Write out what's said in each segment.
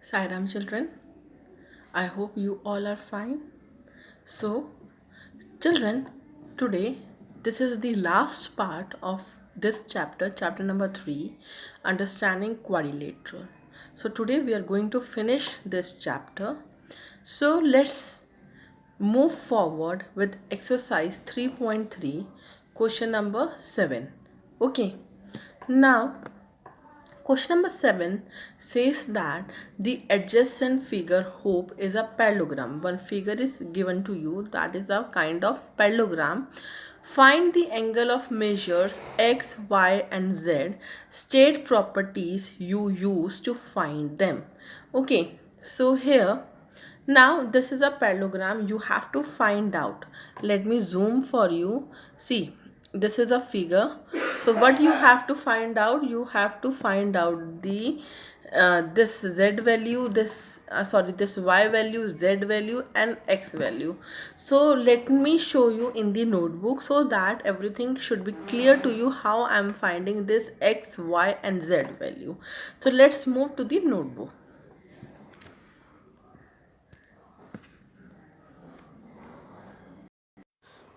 Sairam children, I hope you all are fine. So, children, today this is the last part of this chapter, chapter number 3, understanding quadrilateral. So, today we are going to finish this chapter. So, let's move forward with exercise 3.3, question number 7. Okay, now question number 7 says that the adjacent figure hope is a parallelogram. One figure is given to you that is a kind of parallelogram. Find the angle of measures x, y and z. State properties you use to find them. Okay, so here now this is a parallelogram you have to find out. Let me zoom for you. See, this is a figure. So what you have to find out, you have to find out the this z value, this y value, z value and x value. So let me show you in the notebook so that everything should be clear to you how I am finding this x, y and z value. So let's move to the notebook.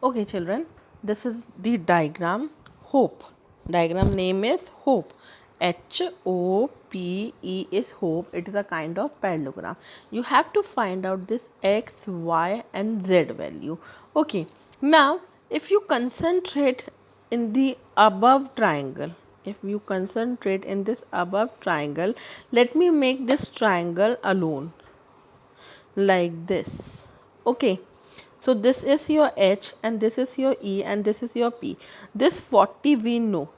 Okay children, this is the diagram hope. Diagram name is hope. HOPE is hope. It is a kind of parallelogram. You have to find out this x, y and z value. Okay, now if you concentrate in the above triangle, if you concentrate in this above triangle, let me make this triangle alone like this. Okay, so this is your H and this is your E and this is your P. This 40 we know.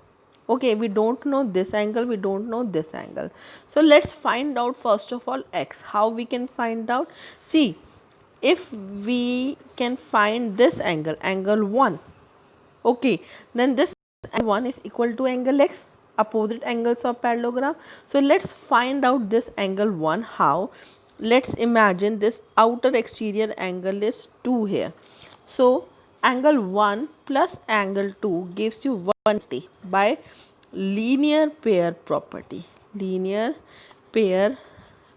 Okay, we don't know this angle, we don't know this angle. So let's find out first of all X. How we can find out? See, if we can find this angle, angle 1, okay, then this angle 1 is equal to angle X, opposite angles of parallelogram. So let's find out this angle 1. How? Let's imagine this outer exterior angle is 2 here. So angle 1 plus angle 2 gives you 180 by linear pair property. Linear pair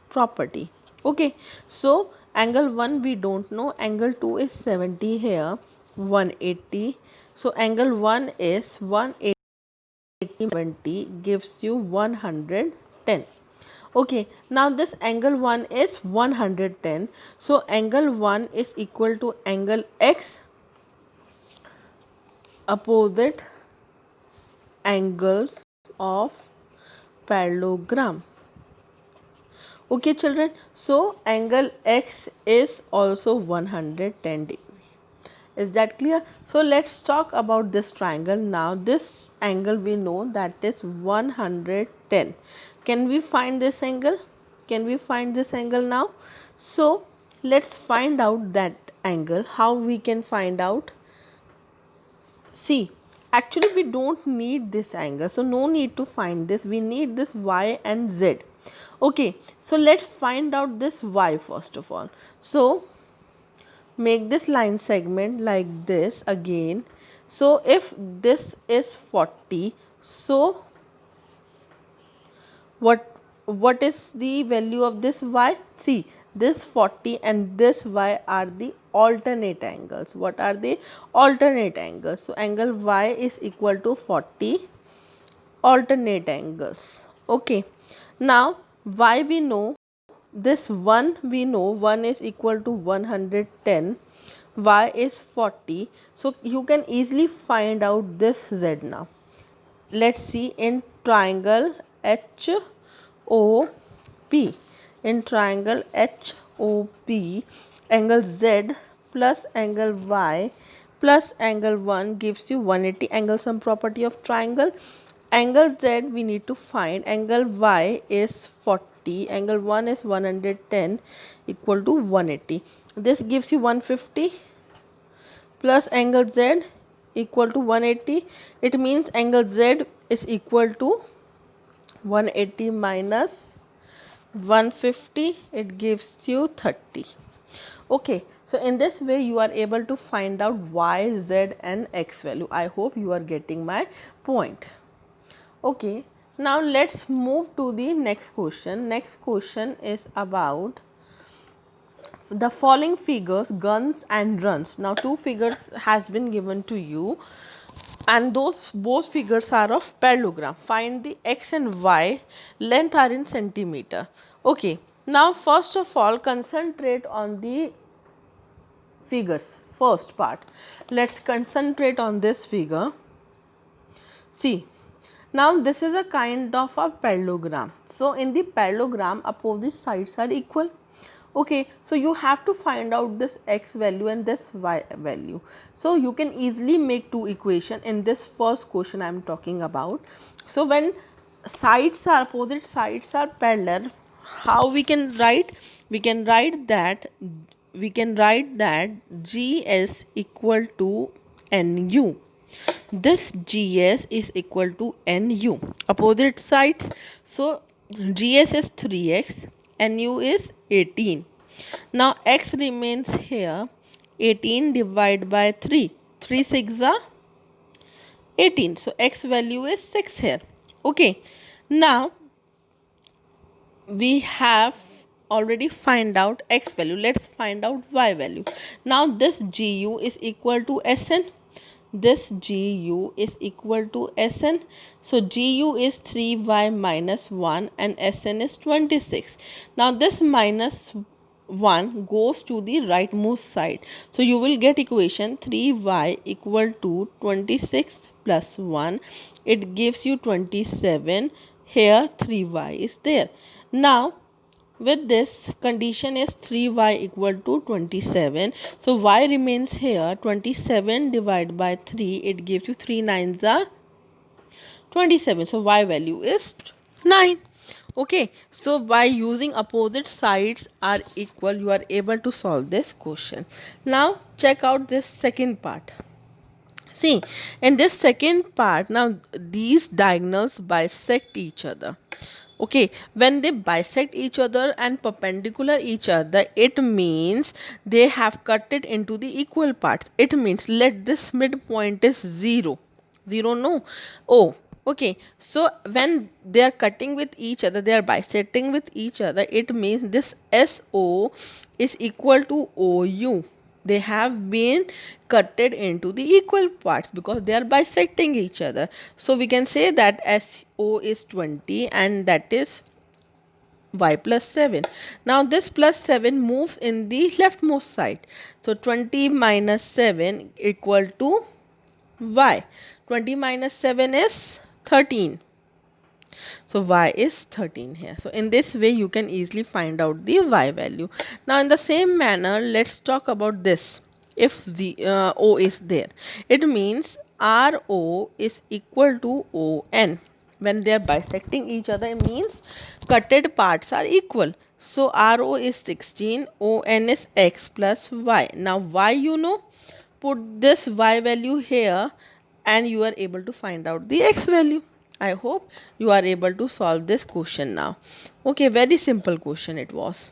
property. Okay, so angle 1 we don't know, angle 2 is 70 here, 180. So angle 1 is 180, 70 gives you 110. Okay, now this angle 1 is 110. So angle 1 is equal to angle x opposite angles of parallelogram. Okay children, so angle x is also 110 degree. Is that clear? So let's talk about this triangle now. This angle we know that is 110. Can we find this angle? Can we find this angle now? So let's find out that angle. How we can find out? See, actually we don't need this angle, so no need to find this. We need this y and z. Okay, so let's find out this y first of all. So make this line segment like this again. So if this is 40, so what is the value of this y? See, this 40 and this y are the alternate angles. What are the alternate angles? So angle y is equal to 40 alternate angles. Okay, now y we know, this 1 we know, 1 is equal to 110, y is 40. So you can easily find out this z now. Let's see in triangle HOP. In triangle HOP, angle Z plus angle Y plus angle 1 gives you 180. Angle sum property of triangle. Angle Z we need to find. Angle Y is 40. Angle 1 is 110 equal to 180. This gives you 150 plus angle Z equal to 180. It means angle Z is equal to 180 minus 150. It gives you 30. Okay, so in this way you are able to find out y, z and x value. I hope you are getting my point. Okay, Now let's move to the next question. Next question is about the following figures, guns and runs. Now two figures has been given to you, and those both figures are of parallelogram. Find the x and y length are in centimeter. Okay, now first of all concentrate on the figures. First part, let's concentrate on this figure. See, now this is a kind of a parallelogram. So in the parallelogram opposite sides are equal. Okay, so you have to find out this x value and this y value. So you can easily make two equation in this first question I am talking about. So when sides are opposite sides are parallel, how we can write? We can write that gs equal to nu. This gs is equal to nu. Opposite sides, so gs is 3x, nu is 18. Now x remains here, 18 divided by 3. 3 6 are 18. So x value is 6 here. Okay. Now we have already find out x value. Let's find out y value. Now this gu is equal to Sn. This gu is equal to Sn. So gu is 3y minus 1 and Sn is 26. Now this minus 1 goes to the rightmost side. So you will get equation 3y equal to 26 plus 1. It gives you 27. Here 3y is there. Now with this condition is 3y equal to 27. So y remains here, 27 divided by 3. It gives you 3 nines are 27. So y value is 9. Okay, so by using opposite sides are equal, you are able to solve this question. Now check out this second part. See, in this second part, now these diagonals bisect each other. Okay, when they bisect each other and perpendicular each other, it means they have cut it into the equal parts. It means let this midpoint is 0. 0 no. Oh, okay, so when they are cutting with each other, they are bisecting with each other, it means this SO is equal to OU. They have been cutted into the equal parts because they are bisecting each other. So we can say that SO is 20 and that is y plus 7. Now this plus 7 moves in the leftmost side. So 20 minus 7 equal to y. 20 minus 7 is 13. So y is 13 here. So in this way you can easily find out the y value. Now in the same manner, let's talk about this. If the O is there, it means RO is equal to ON. When they are bisecting each other, it means cutted parts are equal. So RO is 16, ON is x plus y. Now y you know, put this y value here and you are able to find out the x value. I hope you are able to solve this question now. Okay, very simple question it was.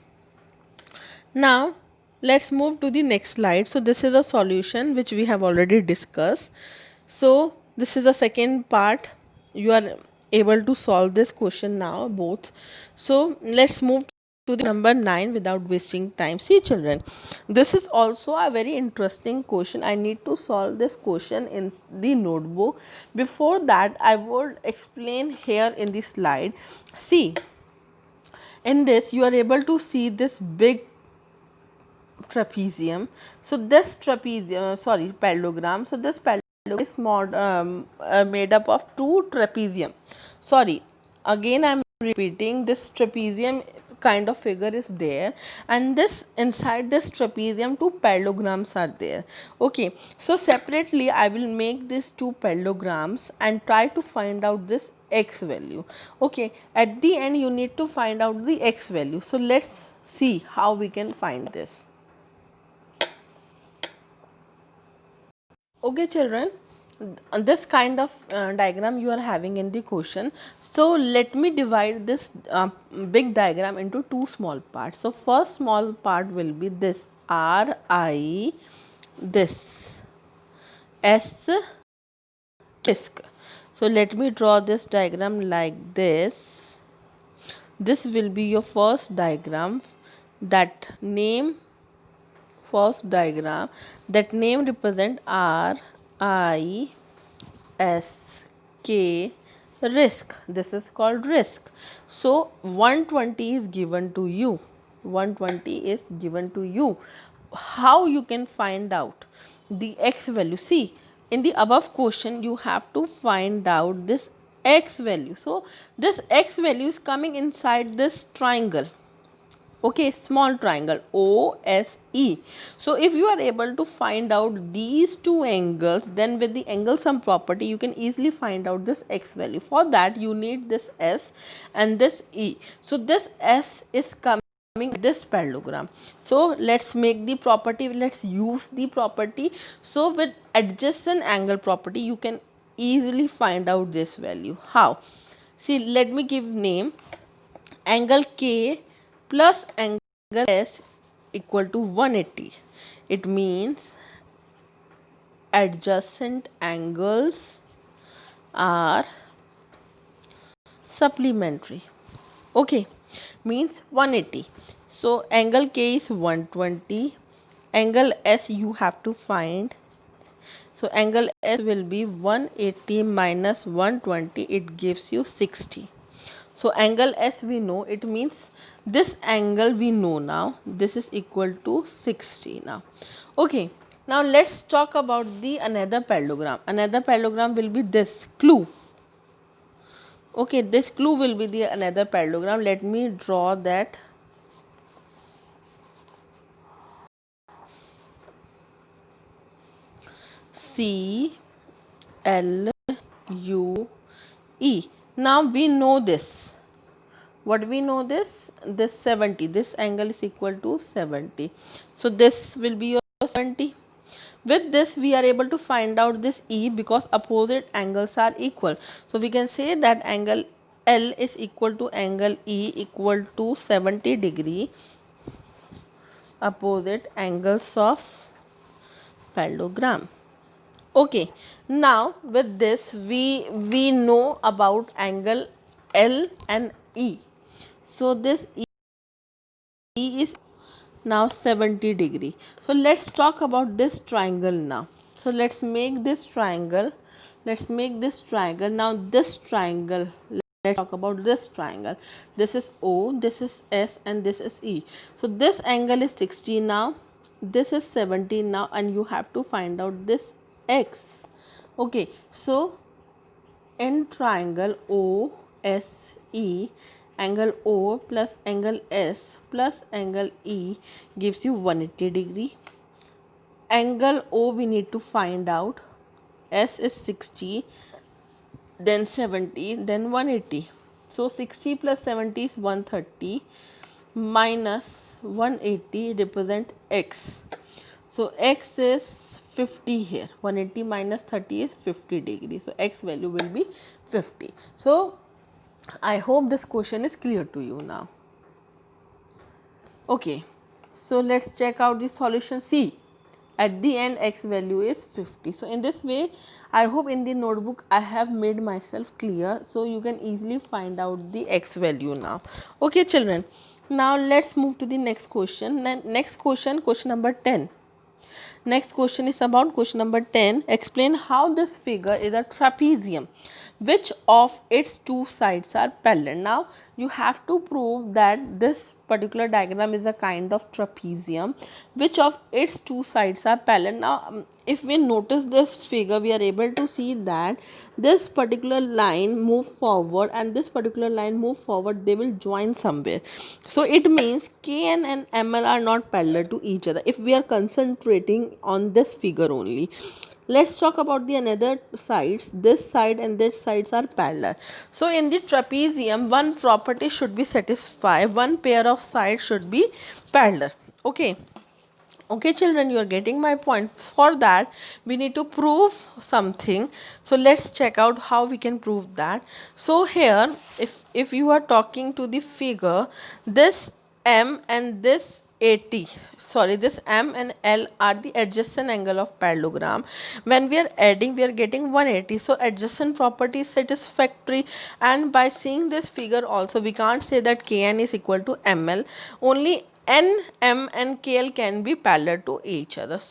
Now let's move to the next slide. So this is a solution which we have already discussed. So this is the second part. You are able to solve this question now both. So let's move to the number 9 without wasting time. See children, this is also a very interesting question. I need to solve this question in the notebook. Before that I would explain here in the slide. See, in this you are able to see this big trapezium. So this trapezium, parallelogram. So this parallelogram is made up of two trapezium. Sorry, again I am repeating, this trapezium kind of figure is there, and this inside this trapezium two parallelograms are there. Okay, so separately I will make these two parallelograms and try to find out this x value. Okay, at the end you need to find out the x value. So let's see how we can find this. Okay children, this kind of diagram you are having in the question. So let me divide this big diagram into two small parts. So first small part will be this RI, this S disk. So let me draw this diagram like this. This will be your first diagram. That name first diagram, that name represent R I S K, risk. This is called risk. So 120 is given to you. 120 is given to you. How you can find out the x value? See, in the above question you have to find out this x value. So this x value is coming inside this triangle. Okay, small triangle OSE. So if you are able to find out these two angles, then with the angle sum property you can easily find out this x value. For that you need this S and this E. So this S is coming this parallelogram. So let's make the property, let's use the property. So with adjacent angle property you can easily find out this value. How? See, let me give name. Angle K plus angle S equal to 180. It means adjacent angles are supplementary. Okay, means 180. So angle K is 120. Angle S you have to find. So angle S will be 180 minus 120. It gives you 60. So angle S we know, it means this angle we know now, this is equal to 60 now. Okay, now let's talk about the another parallelogram. Another parallelogram will be this clue. Okay, this clue will be the another parallelogram. Let me draw that. C L U E. Now we know this. What we know this? This 70. This angle is equal to 70. So this will be your 70. With this we are able to find out this E because opposite angles are equal. So we can say that angle L is equal to angle E equal to 70 degree. Opposite angles of parallelogram. Okay, now with this we know about angle L and E. So this E is now 70 degree. So let's talk about this triangle now. So let's make this triangle. Let's make this triangle. Now this triangle, let's talk about this triangle. This is O, this is S and this is E. So this angle is 60 now. This is 70 now, and you have to find out this X. Okay, so in triangle OSE, angle O plus angle S plus angle E gives you 180 degree. Angle O we need to find out. S is 60, then 70, then 180. So 60 plus 70 is 130 minus 180 represent X. So X is 50 here. 180 minus 30 is 50 degrees. So X value will be 50. So I hope this question is clear to you now. Okay, so let's check out the solution. See, at the end X value is 50. So in this way, I hope in the notebook I have made myself clear, so you can easily find out the X value now. Okay children, now let's move to the next question. Next question, question number 10. Next question is about question number 10. Explain how this figure is a trapezium. Which of its two sides are parallel? Now you have to prove that this particular diagram is a kind of trapezium. Which of its two sides are parallel? Now if we notice this figure, we are able to see that this particular line move forward and this particular line move forward, they will join somewhere. So it means Kn and Ml are not parallel to each other if we are concentrating on this figure only. Let's talk about the another sides. This side and this sides are parallel. So in the trapezium, one property should be satisfied. One pair of sides should be parallel. Okay. Okay children, you are getting my point. For that we need to prove something. So let's check out how we can prove that. So here if you are talking to the figure, this M and this 80, sorry, this M and L are the adjacent angle of parallelogram. When we are adding, we are getting 180, so adjacent property is satisfactory. And by seeing this figure also, we can't say that Kn is equal to Ml. Only N, M and Kl can be parallel to each other.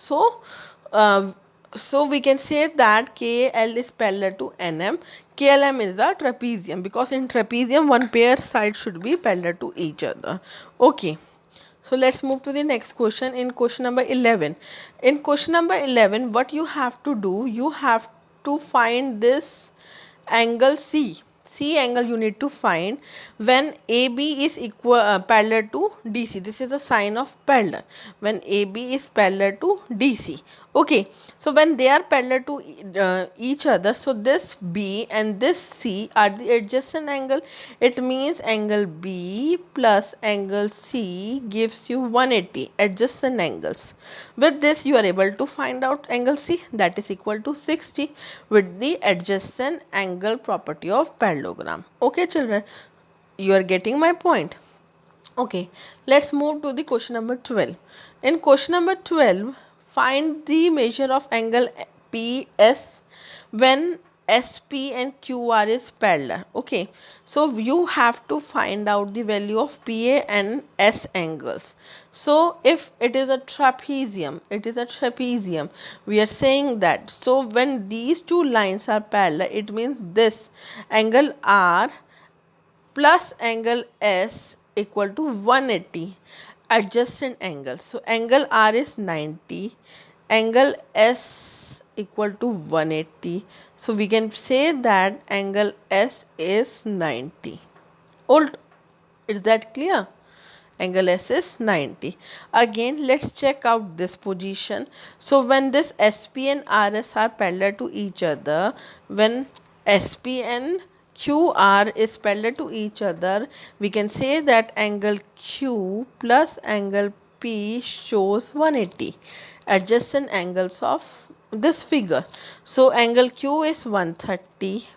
uh, so we can say that KL is parallel to NM. KLM is the trapezium, because in trapezium one pair side should be parallel to each other. Okay. So let's move to the next question. In question number 11. In question number 11, what you have to do, you have to find this angle C. C angle you need to find when AB is equal parallel to DC. This is a sign of parallel. When AB is parallel to DC. Okay. So when they are parallel to each other, so this B and this C are the adjacent angle. It means angle B plus angle C gives you 180 adjacent angles. With this you are able to find out angle C, that is equal to 60 with the adjacent angle property of parallelogram. Okay children, you are getting my point. Okay, let's move to the question number 12. In question number 12, find the measure of angle PS when SP and QR is parallel. Okay, so you have to find out the value of PA and S angles. So if it is a trapezium, we are saying that, so when these two lines are parallel, it means this angle R plus angle S equal to 180 adjacent angle. So angle R is 90, angle S equal to 180. So we can say that angle S is 90. Is that clear? Angle S is 90. Again, let's check out this position. So when this SP and RS are parallel to each other, when SP and QR is parallel to each other, we can say that angle Q plus angle P shows 180 adjacent angles of this figure. So angle Q is 130,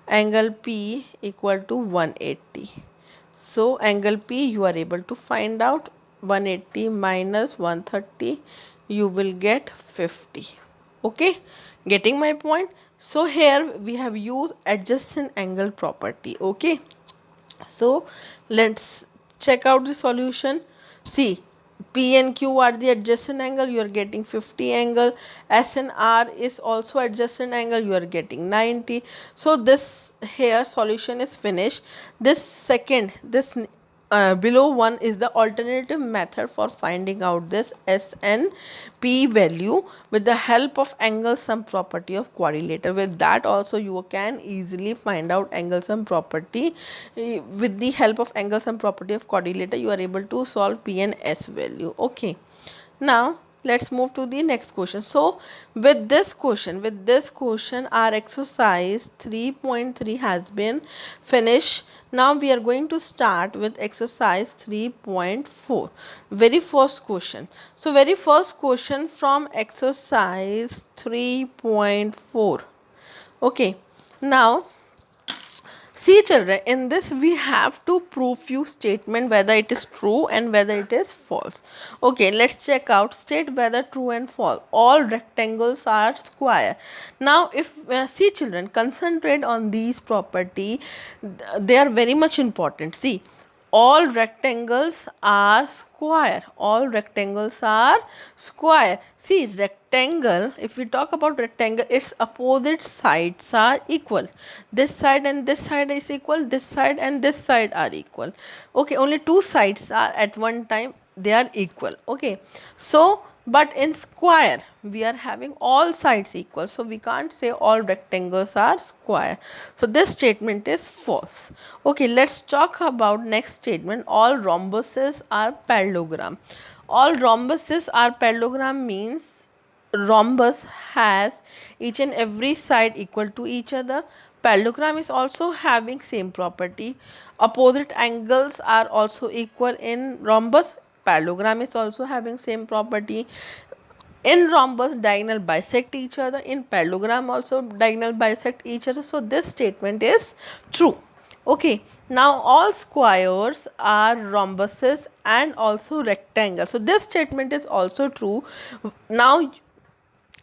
angle P equal to 180. So angle P you are able to find out, 180 minus 130, you will get 50. Okay, getting my point? So here we have used adjacent angle property. Okay, so let's check out the solution. See, P and Q are the adjacent angle, you are getting 50 angle. S and R is also adjacent angle, you are getting 90. So this here solution is finished. This below one is the alternative method for finding out this S and P value with the help of angle sum property of quadrilateral. With that also you can easily find out angle sum property. With the help of angle sum property of quadrilateral, you are able to solve P and S value. Okay, now let's move to the next question. So with this question our exercise 3.3 has been finished. Now we are going to start with exercise 3.4, very first question. So very first question from exercise 3.4. Okay, now see children, in this we have to prove few statement whether it is true and whether it is false. Okay, let's check out. State whether true and false. All rectangles are square. Now if see children, concentrate on these property. They are very much important. See, all rectangles are square. All rectangles are square. See, rectangle, if we talk about rectangle, its opposite sides are equal. This side and this side is equal, this side and this side are equal. Okay, only two sides are at one time, they are equal. Okay, so but in square we are having all sides equal, so we can't say all rectangles are square. So this statement is false. Okay, let's talk about next statement. All rhombuses are parallelogram. All rhombuses are parallelogram means rhombus has each and every side equal to each other. Parallelogram is also having same property. Opposite angles are also equal in rhombus. Parallelogram is also having same property. In rhombus, diagonal bisect each other. In parallelogram also diagonal bisect each other. So this statement is true. Okay, now all squares are rhombuses and also rectangles. So this statement is also true. Now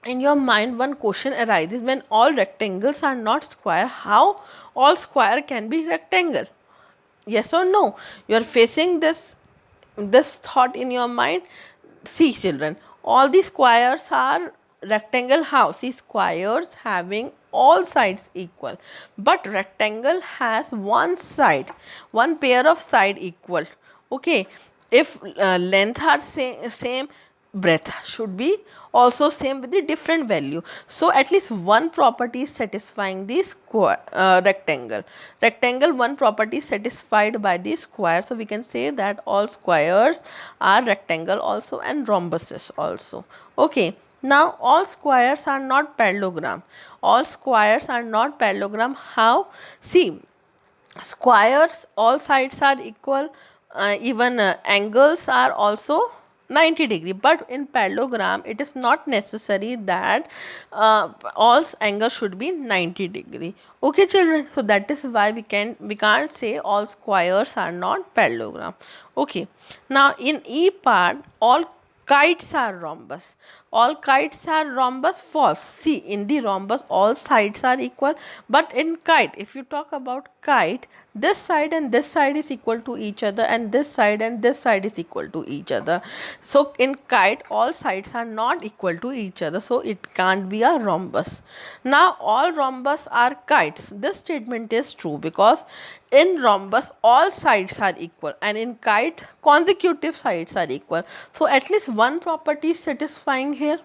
in your mind one question arises, when all rectangles are not square, how all square can be rectangle? Yes or no? You are facing this thought in your mind. See children, all the squares are rectangle. How? See, squares having all sides equal, but rectangle has one side, one pair of side equal. Okay, if length are same, breadth should be also same with the different value. So at least one property is satisfying the square, rectangle one property is satisfied by the square. So we can say that all squares are rectangle also and rhombuses also. Okay, now all squares are not parallelogram. All squares are not parallelogram. How? See, squares all sides are equal, even angles are also 90-degree, but in parallelogram it is not necessary that all angles should be 90-degree. Okay children, so that is why we can't say all squares are not parallelogram. Okay, now in E part, all kites are rhombus. All kites are rhombus. False. See, in the rhombus all sides are equal, but in kite, if you talk about kite, this side and this side is equal to each other, and this side and this side is equal to each other. So in kite all sides are not equal to each other, so it can't be a rhombus. Now all rhombus are kites. This statement is true because in rhombus all sides are equal, and in kite consecutive sides are equal. So at least one property is satisfying here.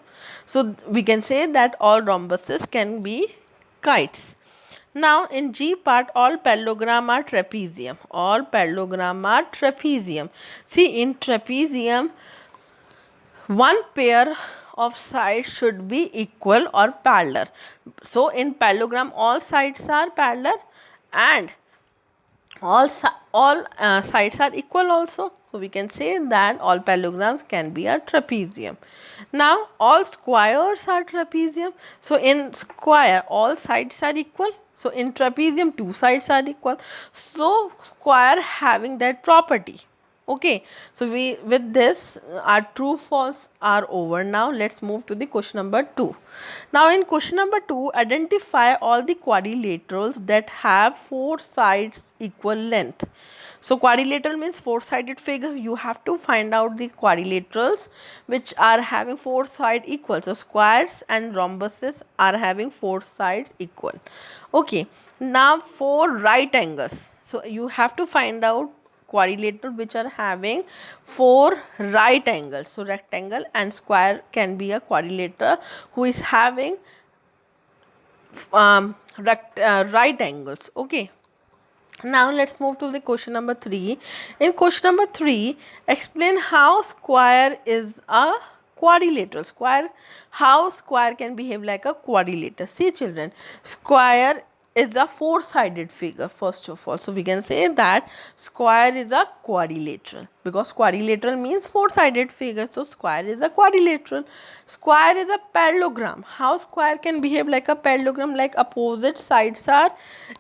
So we can say that all rhombuses can be kites. Now in G part, all parallelogram are trapezium. All parallelogram are trapezium. See, in trapezium one pair of sides should be equal or parallel. So in parallelogram all sides are parallel, and all sides are equal also. So we can say that all parallelograms can be a trapezium. Now all squares are trapezium. So in square all sides are equal. So in trapezium two sides are equal. So square having that property. Okay, so we with this our true false are over. Now let's move to the question number 2. Now in question number 2, identify all the quadrilaterals that have four sides equal length. So quadrilateral means four-sided figure. You have to find out the quadrilaterals which are having four sides equal. So squares and rhombuses are having four sides equal. Okay, now for right angles. So you have to find out quadrilateral which are having four right angles. So rectangle and square can be a quadrilateral who is having right angles. Okay, now let's move to the question number 3. In question number 3, explain how square is a quadrilateral. How square can behave like a quadrilateral. See children, square is a four-sided figure first of all. So we can say that square is a quadrilateral because quadrilateral means four-sided figure. So square is a quadrilateral. Square is a parallelogram. How square can behave like a parallelogram? Like opposite sides are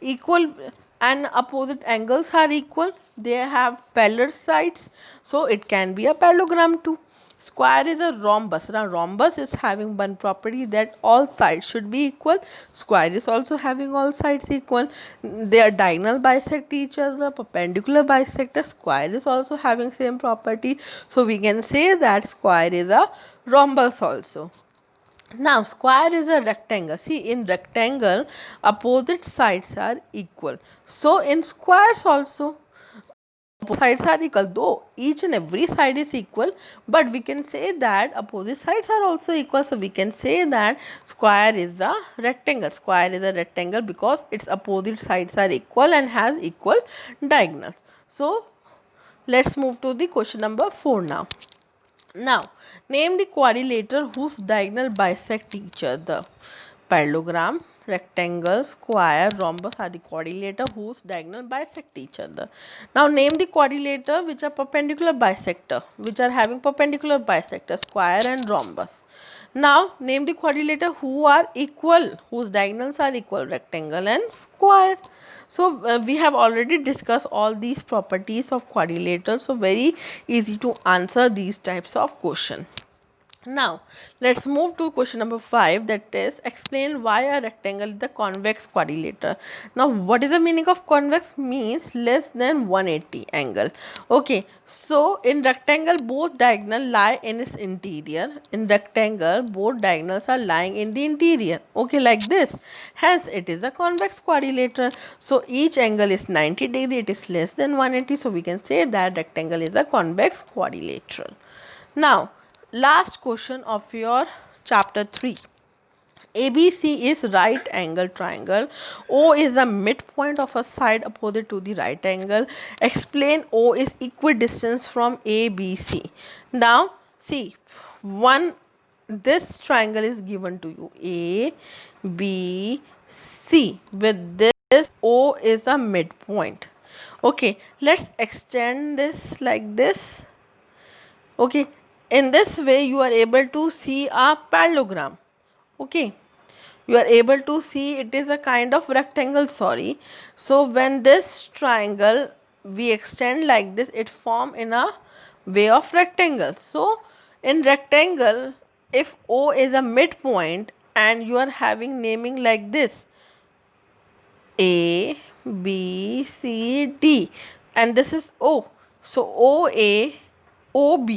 equal and opposite angles are equal. They have parallel sides. So it can be a parallelogram too. Square is a rhombus. Now rhombus is having one property that all sides should be equal. Square is also having all sides equal. They are diagonal bisect each other, perpendicular bisect. A square is also having same property. So we can say that square is a rhombus also. Now square is a rectangle. See, in rectangle opposite sides are equal. So in squares also sides are equal, though each and every side is equal, but we can say that opposite sides are also equal. So we can say that square is a rectangle. Square is a rectangle because its opposite sides are equal and has equal diagonals. So let's move to the question number 4 now. Now name the quadrilateral whose diagonal bisect each other. Parallelogram, rectangle, square, rhombus are the quadrilateral whose diagonal bisect each other. Now name the quadrilateral which are perpendicular bisector, which are having perpendicular bisector, square and rhombus. Now name the quadrilateral who are equal, whose diagonals are equal, rectangle and square. So we have already discussed all these properties of quadrilateral, so very easy to answer these types of question. Now let's move to question number 5, that is explain why a rectangle is the convex quadrilateral. Now what is the meaning of convex? Means less than 180 angle. Okay, so in rectangle both diagonal lie in its interior. In rectangle both diagonals are lying in the interior. Okay, like this. Hence it is a convex quadrilateral. So each angle is 90 degree, it is less than 180, so we can say that rectangle is a convex quadrilateral. Now last question of your chapter 3. ABC is right angle triangle. O is the midpoint of a side opposite to the right angle. Explain O is equidistant from ABC. Now see, one, this triangle is given to you, A, B, C. With this O is a midpoint. Okay, let's extend this like this. Okay, in this way you are able to see a parallelogram. Okay, you are able to see it is a kind of rectangle, sorry. So when this triangle we extend like this, it form in a way of rectangle. So in rectangle, if O is a midpoint and you are having naming like this, A, B, C, D, and this is O. So OA, OB,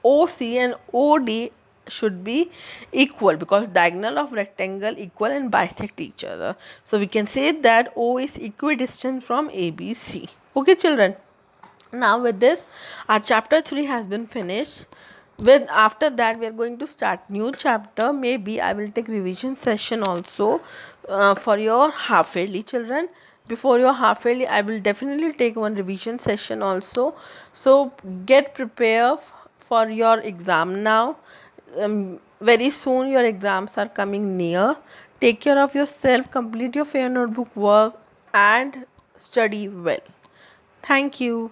OC and OD should be equal because diagonal of rectangle equal and bisect each other. So we can say that O is equidistant from ABC. Okay children. Now with this our chapter 3 has been finished. With after that we are going to start new chapter. Maybe I will take revision session also for your half yearly children. Before your half yearly I will definitely take one revision session also. So get prepared for your exam now. Very soon your exams are coming near. Take care of yourself, complete your fair notebook work and study well. Thank you.